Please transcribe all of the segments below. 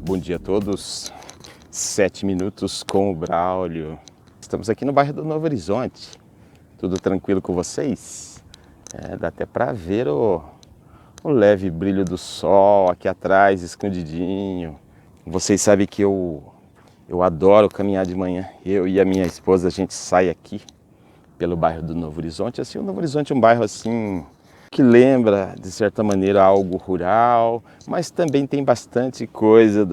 Bom dia a todos, 7 minutos com o Braulio. Estamos aqui no bairro do Novo Horizonte, tudo tranquilo com vocês? Dá até para ver o leve brilho do sol aqui atrás, escondidinho. Vocês sabem que eu adoro caminhar de manhã. Eu e a minha esposa, a gente sai aqui pelo bairro do Novo Horizonte. Assim, o Novo Horizonte é um bairro assim que lembra, de certa maneira, algo rural, mas também tem bastante coisa,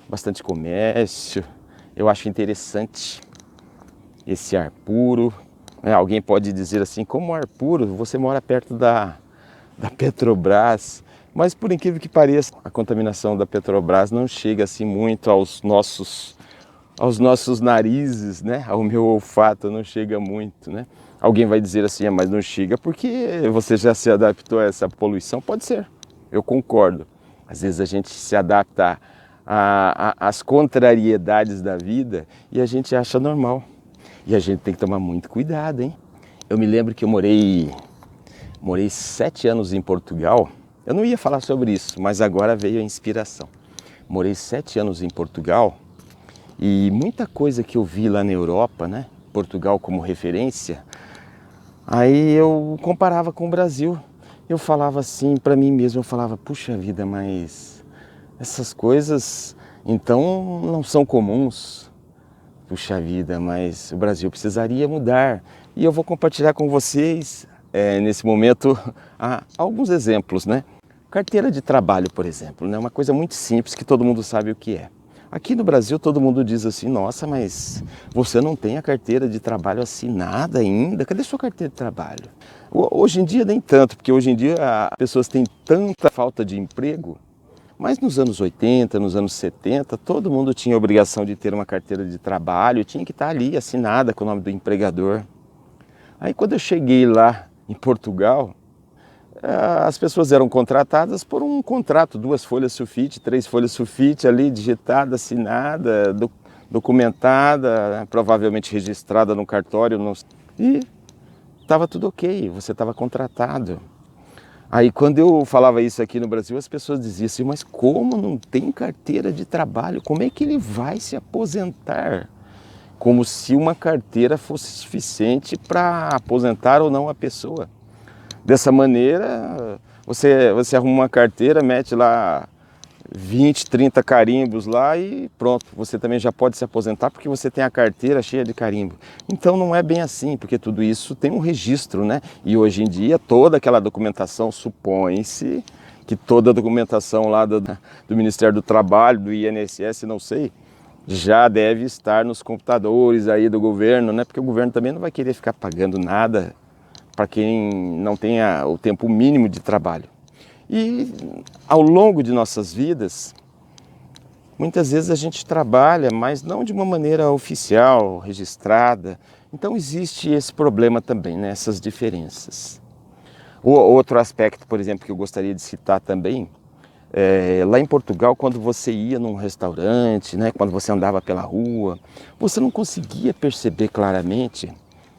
bastante comércio. Eu acho interessante esse ar puro. Alguém pode dizer assim, como ar puro? Você mora perto da Petrobras. Mas por incrível que pareça, a contaminação da Petrobras não chega assim muito aos nossos narizes, né? Ao meu olfato não chega muito, né? Alguém vai dizer assim, mas não chega porque você já se adaptou a essa poluição? Pode ser, eu concordo. Às vezes a gente se adapta às contrariedades da vida e a gente acha normal. E a gente tem que tomar muito cuidado, hein? Eu me lembro que eu morei 7 anos em Portugal. Eu não ia falar sobre isso, mas agora veio a inspiração. Morei 7 anos em Portugal e muita coisa que eu vi lá na Europa, né? Portugal como referência, aí eu comparava com o Brasil. Eu falava assim para mim mesmo, eu falava, puxa vida, mas essas coisas então não são comuns. Puxa vida, mas o Brasil precisaria mudar. E eu vou compartilhar com vocês, nesse momento, alguns exemplos, né? Carteira de trabalho, por exemplo, né? Uma coisa muito simples que todo mundo sabe o que é. Aqui no Brasil todo mundo diz assim, nossa, mas você não tem a carteira de trabalho assinada ainda? Cadê sua carteira de trabalho? Hoje em dia nem tanto, porque hoje em dia as pessoas têm tanta falta de emprego, mas nos anos 80, nos anos 70, todo mundo tinha a obrigação de ter uma carteira de trabalho, tinha que estar ali assinada com o nome do empregador. Aí quando eu cheguei lá em Portugal, as pessoas eram contratadas por um contrato, 2 folhas sulfite, 3 folhas sulfite ali, digitada, assinada, documentada, provavelmente registrada no cartório, e estava tudo ok, você estava contratado. Aí quando eu falava isso aqui no Brasil, as pessoas diziam assim, mas como não tem carteira de trabalho? Como é que ele vai se aposentar? Como se uma carteira fosse suficiente para aposentar ou não a pessoa. Dessa maneira, você arruma uma carteira, mete lá 20, 30 carimbos lá e pronto, você também já pode se aposentar porque você tem a carteira cheia de carimbo. Então não é bem assim, porque tudo isso tem um registro, né? E hoje em dia toda aquela documentação, supõe-se que toda a documentação lá do Ministério do Trabalho, do INSS, não sei, já deve estar nos computadores aí do governo, né? Porque o governo também não vai querer ficar pagando nada para quem não tenha o tempo mínimo de trabalho. E ao longo de nossas vidas, muitas vezes a gente trabalha, mas não de uma maneira oficial, registrada. Então existe esse problema também, né? Essas diferenças. Outro aspecto, por exemplo, que eu gostaria de citar também, lá em Portugal, quando você ia num restaurante, né? Quando você andava pela rua, você não conseguia perceber claramente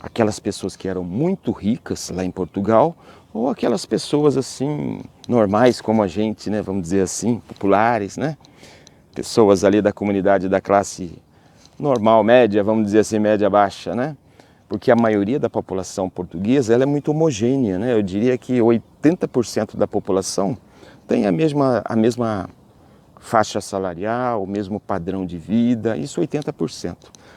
aquelas pessoas que eram muito ricas lá em Portugal ou aquelas pessoas assim normais como a gente, né, vamos dizer assim, populares, né? Pessoas ali da comunidade da classe normal, média, vamos dizer assim, média baixa, né? Porque a maioria da população portuguesa, ela é muito homogênea, né? Eu diria que 80% da população tem a mesma faixa salarial, o mesmo padrão de vida, isso 80%.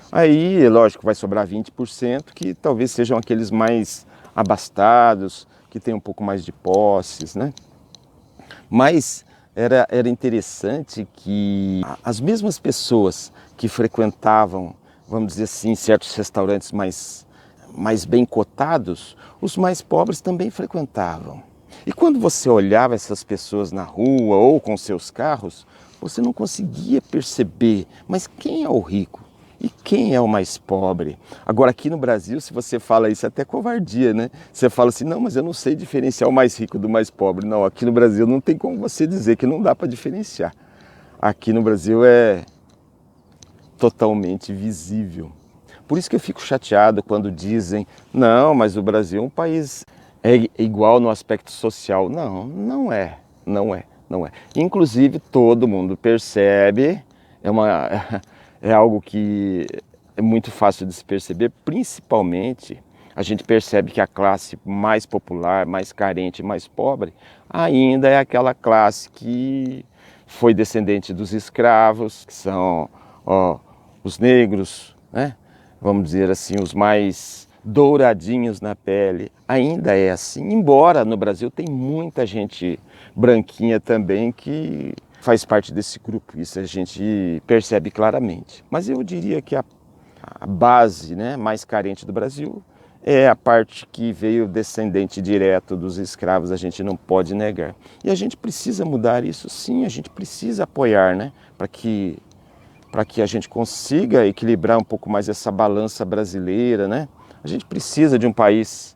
Aí, lógico, vai sobrar 20% que talvez sejam aqueles mais abastados, que têm um pouco mais de posses, né? Mas era interessante que as mesmas pessoas que frequentavam, vamos dizer assim, certos restaurantes mais bem cotados, os mais pobres também frequentavam. E quando você olhava essas pessoas na rua ou com seus carros, você não conseguia perceber, mas quem é o rico? E quem é o mais pobre? Agora aqui no Brasil, se você fala isso, é até covardia, né? Você fala assim, não, mas eu não sei diferenciar o mais rico do mais pobre. Não, aqui no Brasil não tem como você dizer que não dá para diferenciar. Aqui no Brasil é totalmente visível. Por isso que eu fico chateado quando dizem, não, mas o Brasil é um país igual no aspecto social. Não, não é, não é. Não é. Inclusive, todo mundo percebe, é algo que é muito fácil de se perceber, principalmente a gente percebe que a classe mais popular, mais carente, mais pobre, ainda é aquela classe que foi descendente dos escravos, que são os negros, né? Vamos dizer assim, os mais douradinhos na pele. Ainda é assim, embora no Brasil tem muita gente branquinha também que faz parte desse grupo, isso a gente percebe claramente. Mas eu diria que a base, né, mais carente do Brasil é a parte que veio descendente direto dos escravos, a gente não pode negar. E a gente precisa mudar isso sim, a gente precisa apoiar, né, para que a gente consiga equilibrar um pouco mais essa balança brasileira, né? A gente precisa de um país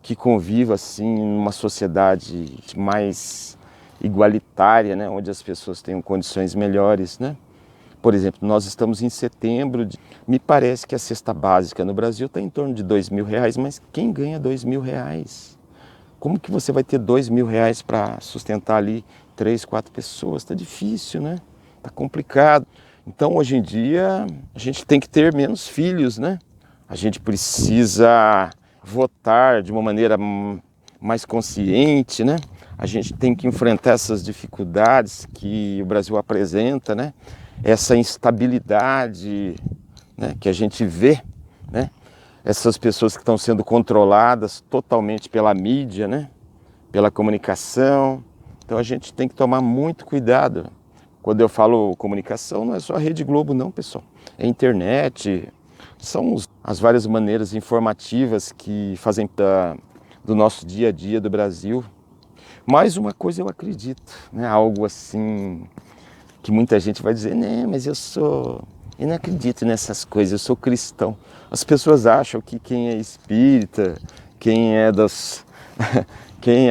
que conviva assim numa sociedade mais igualitária, né, onde as pessoas tenham condições melhores, né? Por exemplo, nós estamos em setembro, me parece que a cesta básica no Brasil está em torno de R$ 2.000, mas quem ganha R$ 2.000? Como que você vai ter R$ 2.000 para sustentar ali 3, 4 pessoas? Está difícil, né? Está complicado. Então, hoje em dia, a gente tem que ter menos filhos, né? A gente precisa votar de uma maneira mais consciente, né? A gente tem que enfrentar essas dificuldades que o Brasil apresenta, né? Essa instabilidade, né, que a gente vê, né? Essas pessoas que estão sendo controladas totalmente pela mídia, né? Pela comunicação. Então a gente tem que tomar muito cuidado. Quando eu falo comunicação, não é só a Rede Globo não, pessoal. É internet, são as várias maneiras informativas que fazem do nosso dia a dia do Brasil. Mais uma coisa eu acredito, né? Algo assim que muita gente vai dizer, né, mas eu não acredito nessas coisas, eu sou cristão. As pessoas acham que quem é espírita, quem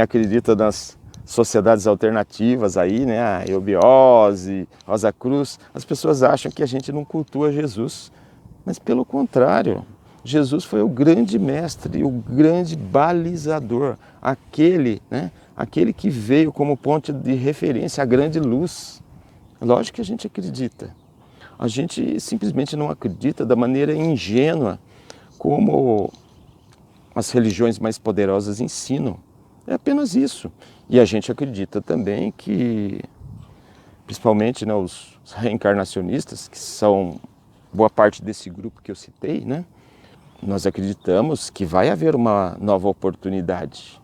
acredita nas sociedades alternativas aí, né, a Eubiose, Rosa Cruz, as pessoas acham que a gente não cultua Jesus. Mas pelo contrário, Jesus foi o grande mestre, o grande balizador, aquele que veio como ponto de referência, a grande luz. Lógico que a gente acredita. A gente simplesmente não acredita da maneira ingênua como as religiões mais poderosas ensinam. É apenas isso. E a gente acredita também que, principalmente, né, os reencarnacionistas, que são boa parte desse grupo que eu citei, né, nós acreditamos que vai haver uma nova oportunidade.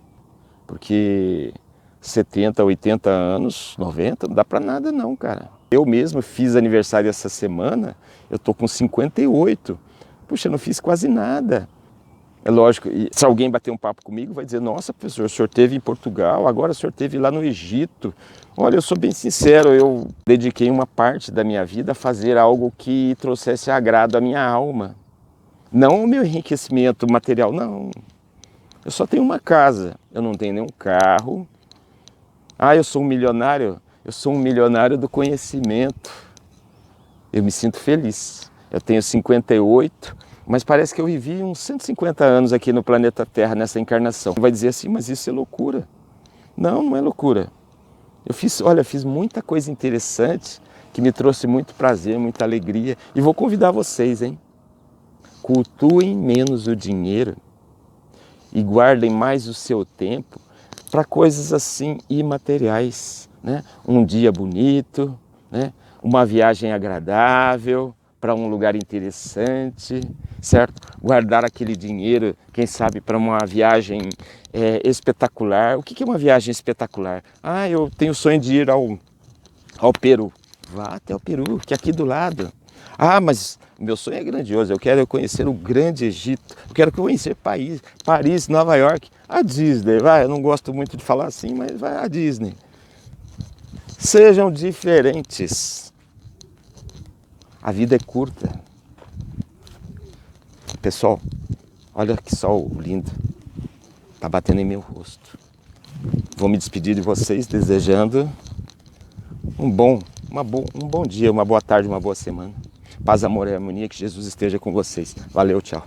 Porque 70, 80 anos, 90, não dá pra nada não, cara. Eu mesmo fiz aniversário essa semana, eu tô com 58. Puxa, eu não fiz quase nada. É lógico, e se alguém bater um papo comigo, vai dizer, nossa, professor, o senhor esteve em Portugal, agora o senhor esteve lá no Egito. Olha, eu sou bem sincero, eu dediquei uma parte da minha vida a fazer algo que trouxesse agrado à minha alma. Não o meu enriquecimento material, não. Eu só tenho uma casa, eu não tenho nenhum carro. Ah, eu sou um milionário? Eu sou um milionário do conhecimento. Eu me sinto feliz. Eu tenho 58, mas parece que eu vivi uns 150 anos aqui no planeta Terra, nessa encarnação. Vai dizer assim, mas isso é loucura. Não, não é loucura. Eu fiz muita coisa interessante que me trouxe muito prazer, muita alegria. E vou convidar vocês, hein? Cultuem menos o dinheiro e guardem mais o seu tempo para coisas assim imateriais, né? Um dia bonito, né? Uma viagem agradável para um lugar interessante, certo? Guardar aquele dinheiro, quem sabe, para uma viagem espetacular. O que é uma viagem espetacular? Ah, eu tenho sonho de ir ao Peru. Vá até o Peru, que é aqui do lado. Ah, mas meu sonho é grandioso, eu quero conhecer o grande Egito, eu quero conhecer Paris, Nova York, a Disney, eu não gosto muito de falar assim, mas vai à Disney. Sejam diferentes. A vida é curta. Pessoal, olha que sol lindo, tá batendo em meu rosto. Vou me despedir de vocês desejando um bom dia, uma boa tarde, uma boa semana. Paz, amor e harmonia, que Jesus esteja com vocês. Valeu, tchau.